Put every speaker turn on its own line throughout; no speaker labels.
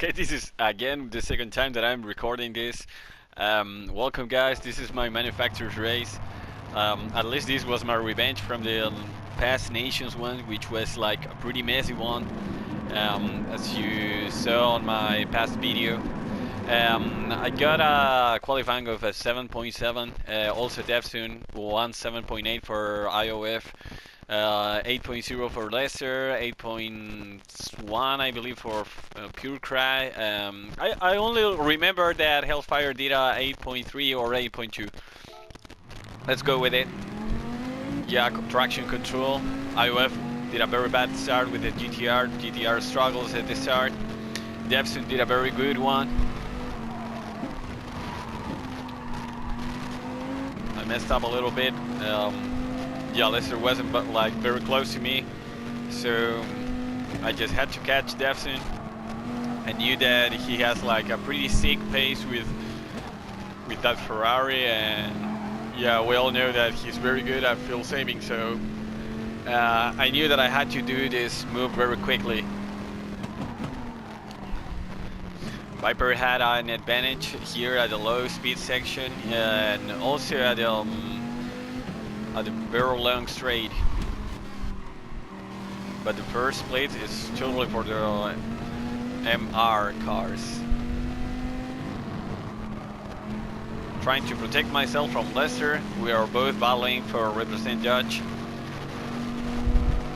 Okay, this is again the second time that I'm recording this. Welcome guys, this is my manufacturer's race. At least this was my revenge from the past Nations one, which was like a pretty messy one, as you saw on my past video. I got a qualifying of a 7.7, also Deafsun, 7.8 for IOF. 8.0 for Leicester, 8.1 I believe for Pure Cry. I only remember that Hellfire did a 8.3 or 8.2. Let's go with it. Yeah, traction control. IOF did a very bad start with the GTR. GTR struggles at the start. Deafsun did a very good one. I messed up a little bit. Yeah, Leicester wasn't but like very close to me, so I just had to catch Deafsun. I knew that he has like a pretty sick pace with that Ferrari, and yeah, we all know that he's very good at fuel saving, so I knew that I had to do this move very quickly. Viper had an advantage here at the low speed section and also at the very long straight, but the first split is totally for the MR cars. Trying to protect myself from Leicester. We are both battling for represent judge.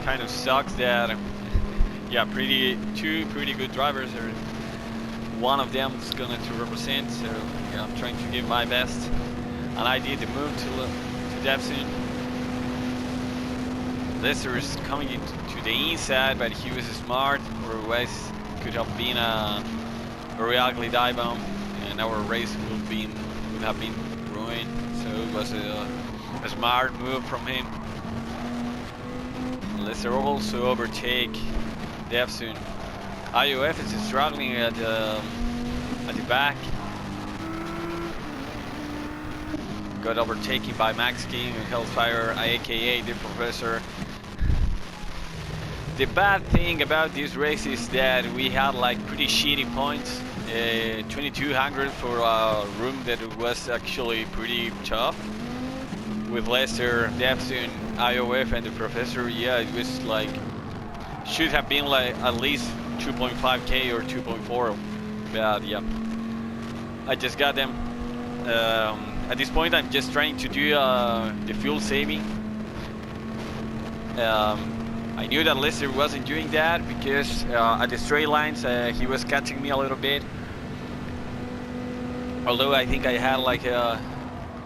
Kind of sucks that yeah, two pretty good drivers are, one of them is gonna to represent, so yeah, I'm trying to give my best, and I did the move to Deafsun. Leicester is coming to the inside, but he was smart, otherwise could have been a very ugly dive bomb, and our race would have been ruined. So it was a smart move from him. Leicester also overtake Deafsun. IOF is struggling at the back. Got overtaken by Mcqueen and Hellfire, aka the Professor. The bad thing about this race is that we had like pretty shitty points. 2200 for a room that was actually pretty tough. With Leicester, Deafsun, IOF and the Professor, yeah, it was like, should have been like at least 2.5k or 2.4, but yeah, I just got them. At this point I'm just trying to do the fuel saving. I knew that Leicester wasn't doing that because at the straight lines he was catching me a little bit. Although I think I had like a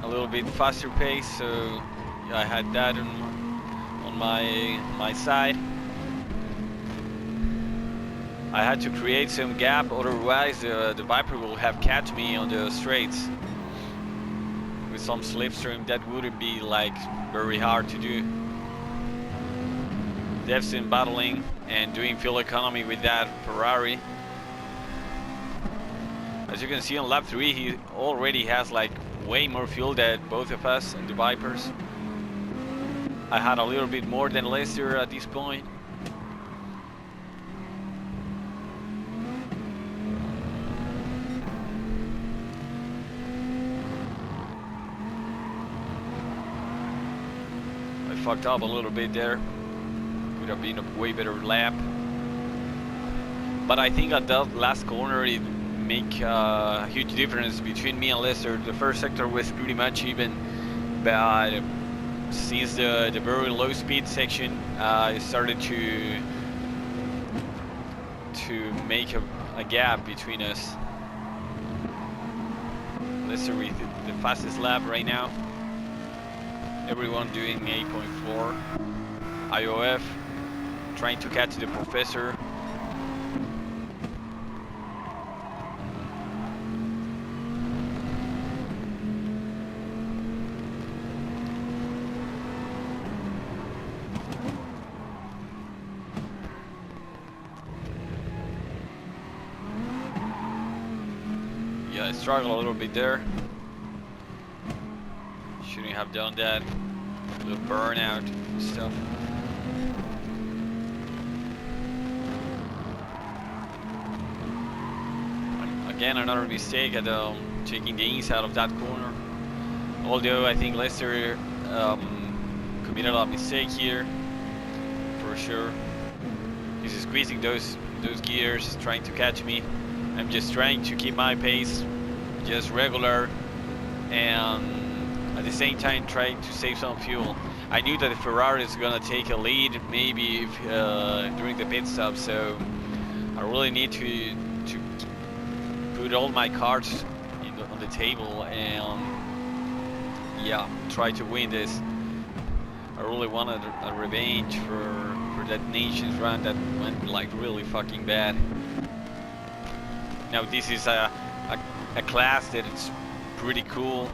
little bit faster pace, so yeah, I had that on my side. I had to create some gap, otherwise the Viper will have catch me on the straights. With some slipstream, that wouldn't be like very hard to do. Deafsun battling and doing fuel economy with that Ferrari. As you can see on lap 3, he already has like way more fuel than both of us and the Vipers. I had a little bit more than Leicester at this point. I fucked up a little bit there. Would have been a way better lap, but I think at that last corner it make a huge difference between me and Leicester. The first sector was pretty much even, but since the very low speed section it started to make a gap between us. Leicester with the fastest lap right now, everyone doing 8.4. IOF trying to catch the Professor. Yeah, I struggled a little bit there. Shouldn't have done that. The burnout stuff. again another mistake at taking the inside of that corner. Although I think Lester committed a mistake here, for sure. He's squeezing those gears, trying to catch me. I'm just trying to keep my pace just regular, and at the same time trying to save some fuel. I knew that the Ferrari is gonna take a lead, maybe if, during the pit stop, so I really need to put all my cards on the table and yeah, try to win this. I really wanted a revenge for that Nations run that went like really fucking bad. Now this is a class that it's pretty cool,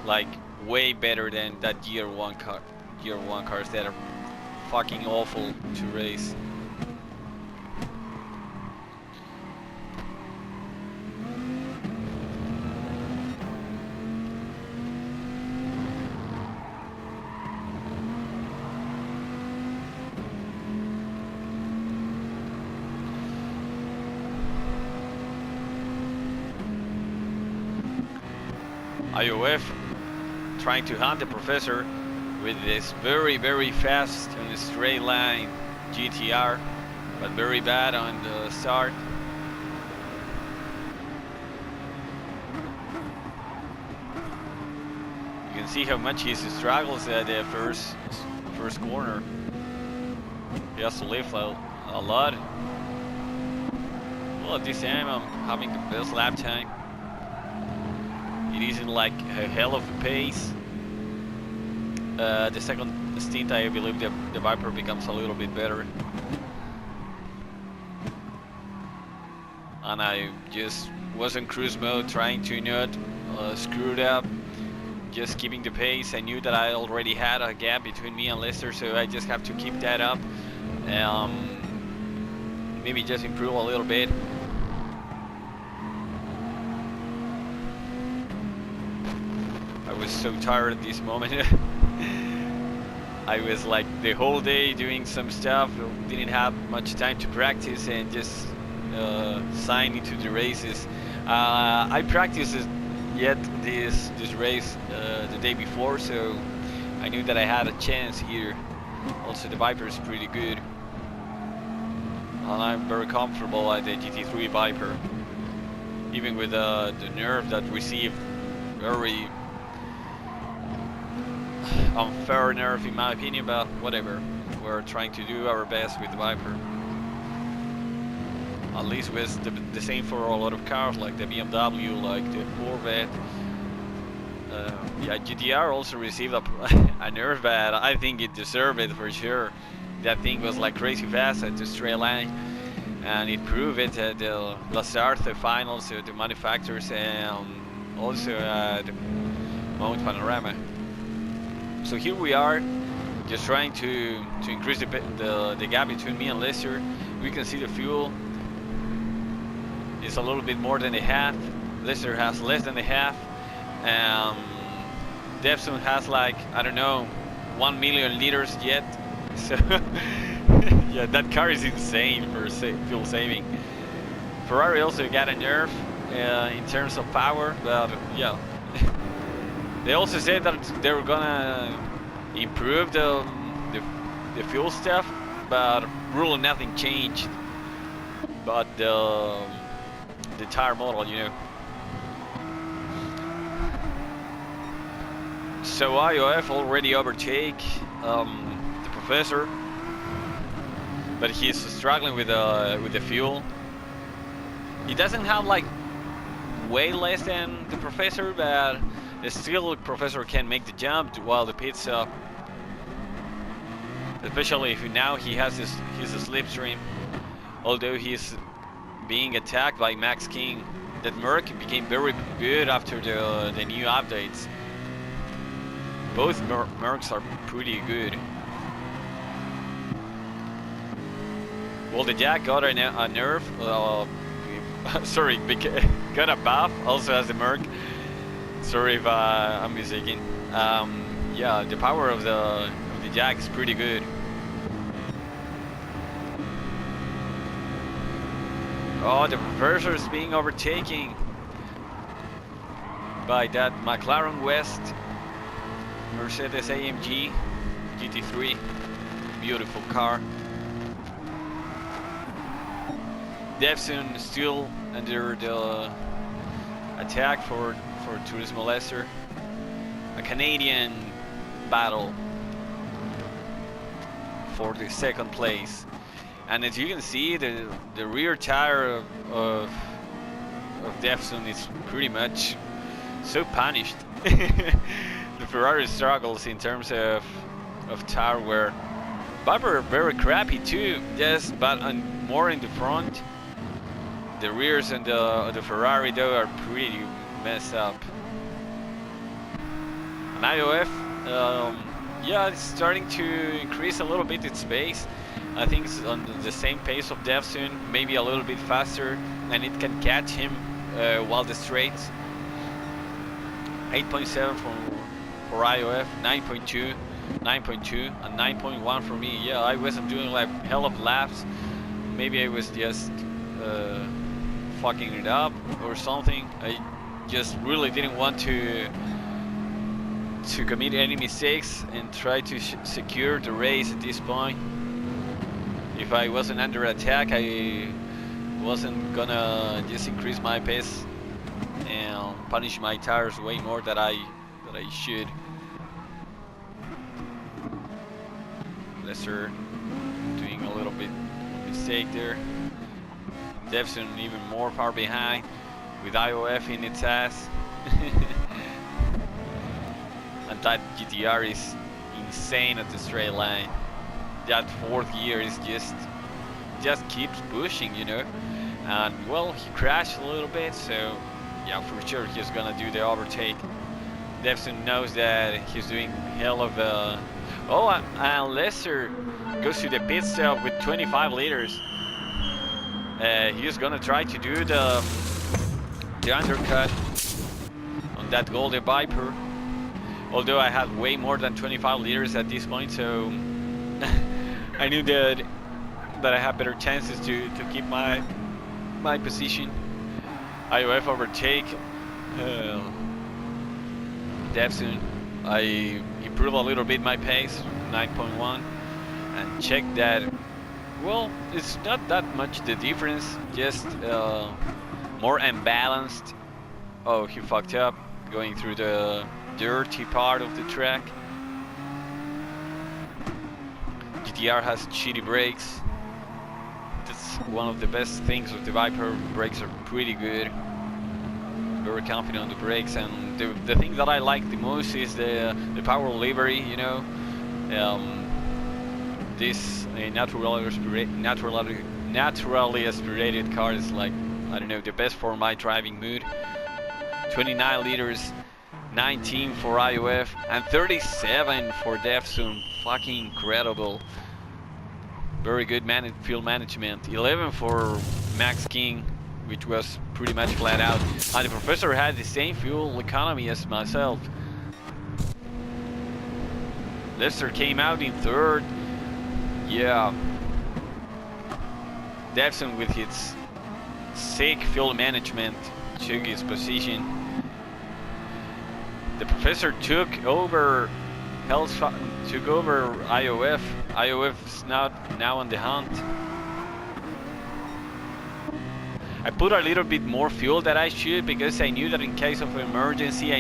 like way better than that year one cars that are fucking awful to race. IOF trying to hunt the professor with this very fast and straight line GTR, but very bad on the start. You can see how much he struggles at the first corner. He has to lift a lot. Well, at this time I'm having the best lap time. It isn't like a hell of a pace. The second stint, I believe the Viper becomes a little bit better. And I just was in cruise mode, trying to not screw it up, just keeping the pace. I knew that I already had a gap between me and Lester, so I just have to keep that up. Maybe just improve a little bit. I was so tired at this moment. I was like the whole day doing some stuff, didn't have much time to practice and just sign into the races. I practiced yet this race the day before, so I knew that I had a chance here. Also the Viper is pretty good, and I'm very comfortable at the GT3 Viper, even with the nerve that received very unfair nerve in my opinion, but whatever. We're trying to do our best with the Viper. At least it was the same for a lot of cars like the BMW, like the Corvette. Yeah, GTR also received a nerve, but I think it deserved it for sure. That thing was like crazy fast at the straight line, and it proved it at the Lasarte finals, the manufacturers, and also at Mount Panorama. So here we are, just trying to increase the gap between me and Lester. We can see the fuel is a little bit more than a half. Lester has less than a half. Deafsun has like, I don't know, 1 million liters yet. So yeah, that car is insane for fuel saving. Ferrari also got a nerve in terms of power, but yeah. They also said that they were gonna improve the fuel stuff, but really nothing changed. But the tire model, you know. So IOF already overtake the professor, but he's struggling with the fuel. He doesn't have like way less than the professor, but still professor can make the jump while the pit stop. Especially if now he has his slipstream. Although he's being attacked by Mcqueen, that Merc became very good after the new updates. Both Mercs are pretty good. Well, the Jack got a nerf. Sorry, got a buff also as the Merc. Sorry if I'm mistaken. Yeah, the power of the Jack is pretty good. Oh, the Professor is being overtaken by that McLaren West Mercedes AMG GT3. Beautiful car. Deafsun still under the attack for Turismo Leicester. A Canadian battle for the second place. And as you can see, the rear tire of Deafsun is pretty much so punished. The Ferrari struggles in terms of tire wear. Viper very crappy too, yes, but more in the front. The rears and the Ferrari though are pretty messed up. An IOF, yeah, it's starting to increase a little bit its pace. I think it's on the same pace of Deafsun, maybe a little bit faster, and it can catch him while the straights. 8.7 for IOF, 9.2, 9.2, and 9.1 for me. Yeah, I wasn't doing like hell of laps. Maybe I was just fucking it up or something. I just really didn't want to commit any mistakes and try to secure the race at this point. If I wasn't under attack, I wasn't gonna just increase my pace and punish my tires way more than I should. Leicester doing a little bit mistake there. Deafsun even more far behind with IOF in its ass. And that GTR is insane at the straight line. That fourth gear is just keeps pushing, you know. And well, he crashed a little bit, so yeah, for sure he's gonna do the overtake. Deafsun knows that he's doing hell of a... Oh, and Leicester goes to the pit stop with 25 liters. He's gonna try to do the undercut on that Golden Viper. Although I had way more than 25 liters at this point, so I knew that I had better chances to keep my position. IOF overtake Deafsun. I improved a little bit my pace, 9.1, and check that. Well, it's not that much the difference, just more unbalanced. Oh, he fucked up going through the dirty part of the track. GTR has shitty brakes. That's one of the best things with the Viper. Brakes are pretty good. Very confident on the brakes, and the thing that I like the most is the power livery. You know, this naturally aspirated car is like, I don't know, the best for my driving mood. 29 liters, 19 for IOF, and 37 for Deafsun. Fucking incredible. Very good fuel management. 11 for Mcqueen, which was pretty much flat out. And the Professor had the same fuel economy as myself. Leicester came out in third. Yeah. Deafsun with his sick fuel management took his position. The Professor took over IOF. IOF is now on the hunt. I put a little bit more fuel than I should because I knew that in case of emergency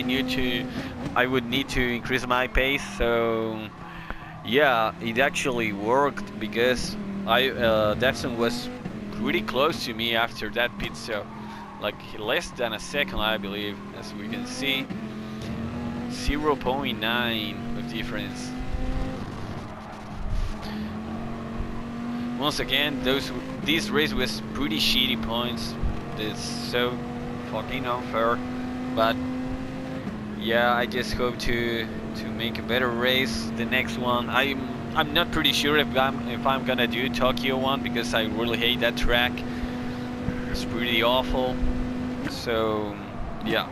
I would need to increase my pace. So yeah, it actually worked because Deafsun was pretty close to me after that pit stop, like less than a second, I believe, as we can see. 0.9 of difference. Once again, this race was pretty shitty points. It's so fucking unfair. But yeah, I just hope to make a better race the next one. I'm not pretty sure if I'm gonna do Tokyo one because I really hate that track. It's pretty awful. So yeah.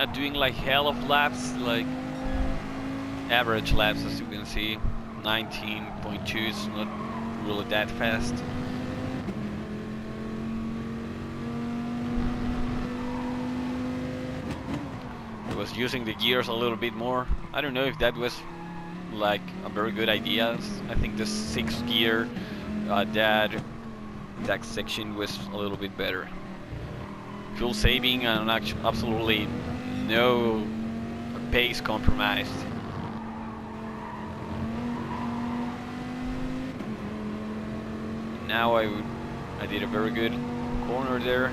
not doing like hell of laps, like average laps, as you can see. 19.2 is not really that fast. I was using the gears a little bit more. I don't know if that was like a very good idea. I think the 6th gear, that section was a little bit better. Fuel saving and absolutely no pace compromised. Now I did a very good corner there.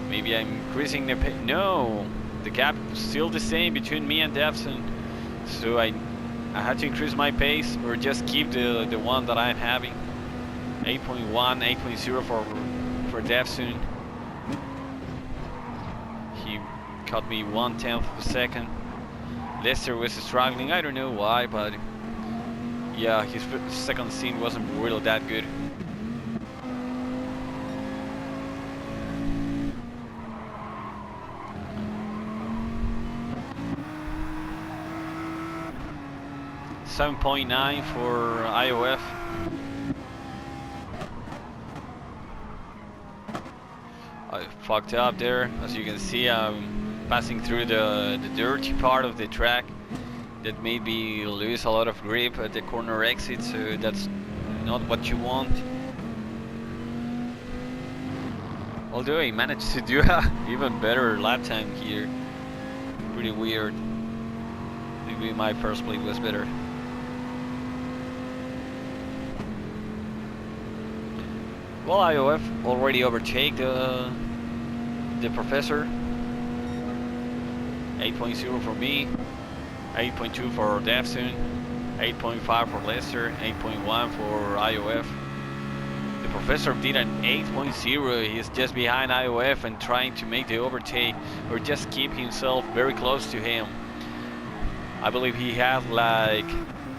Maybe I'm increasing the pace. No, the gap is still the same between me and Deafsun. So I had to increase my pace or just keep the one that I'm having. 8.1, 8.0 for Deafsun. He caught me 1/10 of a second. Lester was struggling. I don't know why, but yeah, his second stint wasn't really that good. .9 for IOF. I fucked up there. As you can see, I'm passing through the dirty part of the track. That made me lose a lot of grip at the corner exit, so that's not what you want. Although I managed to do a even better lap time here. Pretty weird. Maybe my first plate was better. Well, IOF already overtake the professor. 8.0 for me, 8.2 for Deafsun, 8.5 for Lester, 8.1 for IOF. The professor did an 8.0. He's just behind IOF and trying to make the overtake or just keep himself very close to him. I believe he had like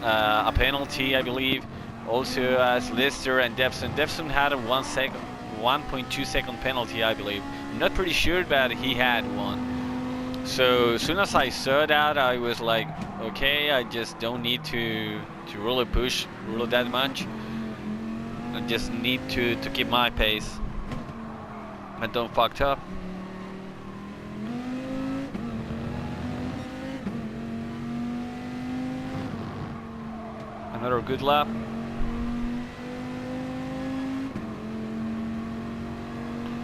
a penalty, I believe. Also as Lester and Deafsun. Deafsun had a 1.2 second penalty, I believe. I'm not pretty sure, but he had one. So as soon as I saw that, I was like, okay, I just don't need to really push really that much. I just need to keep my pace and don't fuck up. Another good lap.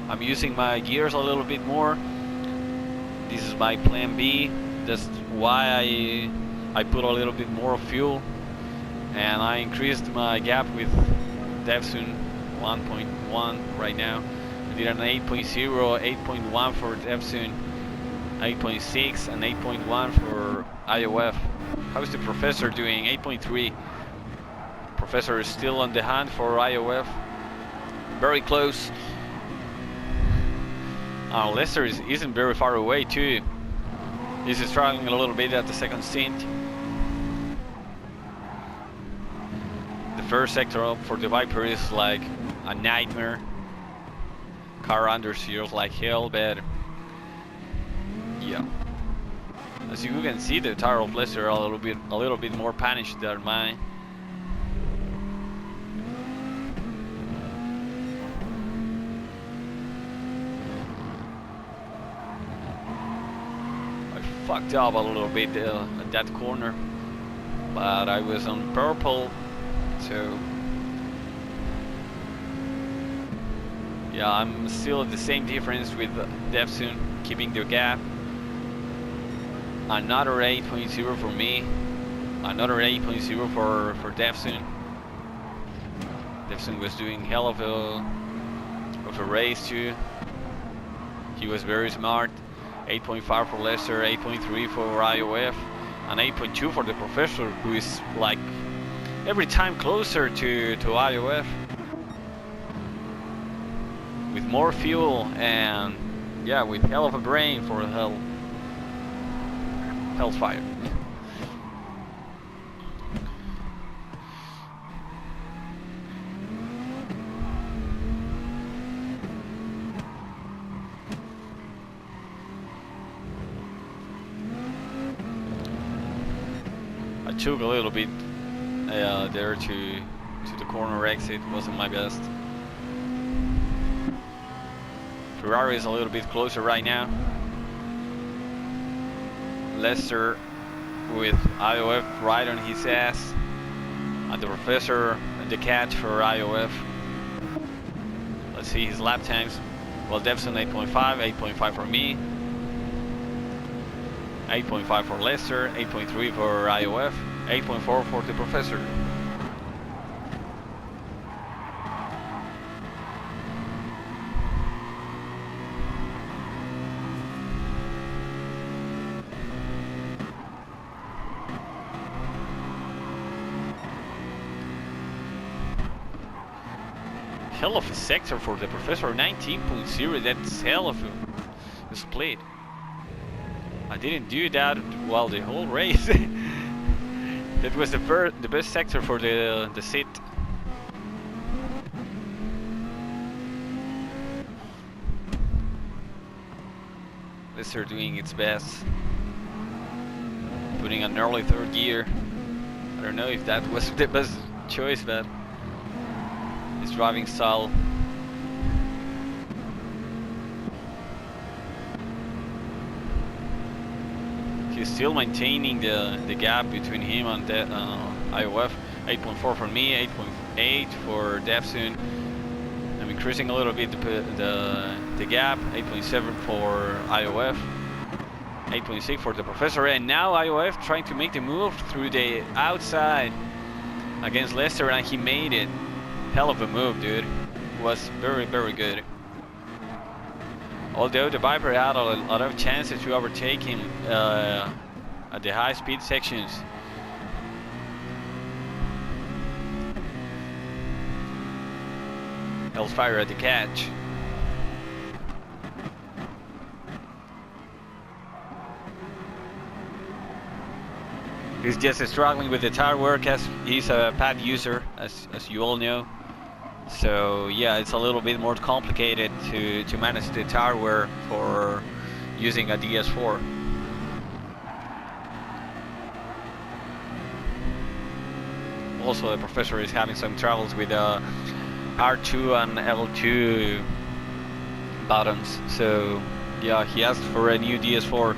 I'm using my gears a little bit more. This is my plan B. That's why I put a little bit more fuel, and I increased my gap with Deafsun 1.1 right now. I did an 8.0, 8.1 for Deafsun, 8.6 and 8.1 for IOF. How's the professor doing? 8.3. Professor is still on the hunt for IOF. Very close. Lester isn't very far away too. He's struggling a little bit at the second stint. The first sector up for the Viper is like a nightmare. Car understeers like hell, but yeah. As you can see, the tire of Lester are a little bit more punished than mine. Fucked up a little bit at that corner, but I was on purple, so yeah, I'm still at the same difference with Deafsun, keeping the gap. Another 8.0 for me, another 8.0 for Deafsun. Deafsun was doing hell of a race too. He was very smart. 8.5 for Lester, 8.3 for IOF, and 8.2 for the professor, who is like every time closer to IOF with more fuel and yeah, with hell of a brain for Hellfire. I took a little bit there to the corner exit. Wasn't my best. Ferrari is a little bit closer right now. Lester with IOF right on his ass, and the professor and the catch for IOF. Let's see his lap times. Well, Deafsun 8.5, 8.5 for me, 8.5 for Lester, 8.3 for IOF, 8.4 for the professor. Hell of a sector for the professor, 19.0. That's hell of a split. I didn't do that while the whole race. That was the best sector for the seat. Leicester doing its best, putting an early third gear. I don't know if that was the best choice, but his driving style. He's still maintaining the gap between him and the IOF. 8.4 for me, 8.8 for Deafsun. I'm increasing a little bit the gap. 8.7 for IOF, 8.6 for the professor, and now IOF trying to make the move through the outside against Lester, and he made it. Hell of a move, dude. Was very, very good. Although the Viper had a lot of chances to overtake him at the high speed sections. Hellfire at the catch. He's just struggling with the tire work as he's a pad user, as you all know. So yeah, it's a little bit more complicated to manage the tire wear for using a DS4. Also, the professor is having some troubles with R2 and L2 buttons. So yeah, he asked for a new DS4.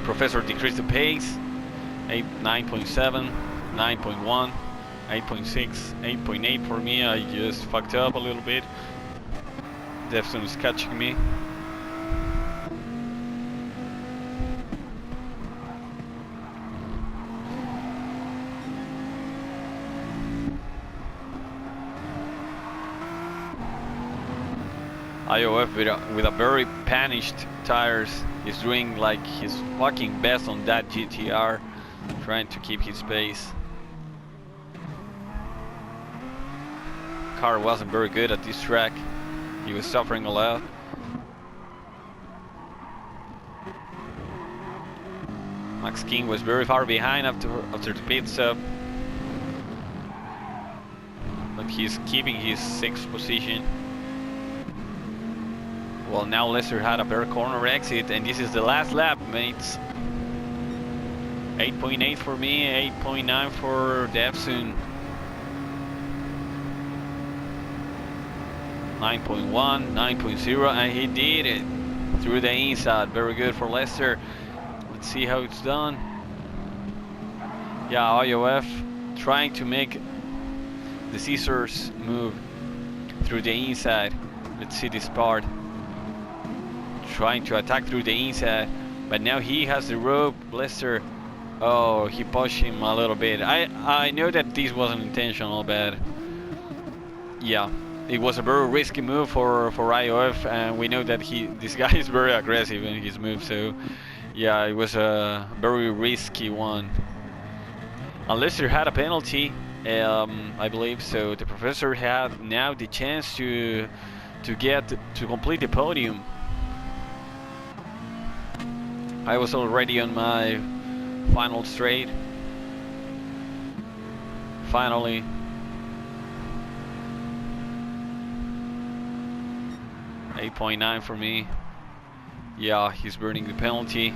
Professor decreased the pace. 9.7, 9.1, 8.6, 8.8 for me. I just fucked up a little bit. Deafsun is catching me. IOF with a very panished tires is doing like his fucking best on that GTR, trying to keep his pace. Car wasn't very good at this track. He was suffering a lot. Mcqueen was very far behind after the pit stop, but he's keeping his 6th position. Well, now Lester had a bare corner exit, and this is the last lap, mates. 8.8 for me, 8.9 for Deafsun. 9.1, 9.0, and he did it through the inside. Very good for Lester. Let's see how it's done. Yeah, IOF trying to make the scissors move through the inside. Let's see this part. Trying to attack through the inside, but now he has the rope. Lester, oh, he pushed him a little bit. I know that this wasn't intentional, but yeah, it was a very risky move for IOF, and we know that this guy is very aggressive in his move. So yeah, it was a very risky one. And Lester had a penalty, I believe. So the professor had now the chance to complete the podium. I was already on my final straight. Finally. .9 for me. Yeah, he's burning the penalty.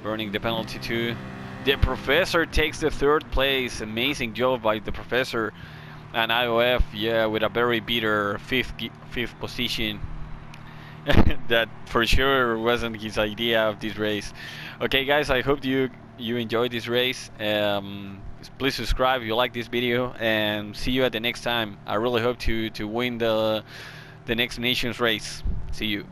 Burning the penalty too. The professor takes the third place. Amazing job by the professor. And IOF, yeah, with a very bitter fifth position. That for sure wasn't his idea of this race. Okay, guys, I hope you enjoyed this race. Please subscribe if you like this video, and see you at the next time. I really hope to win the next nations race. See you.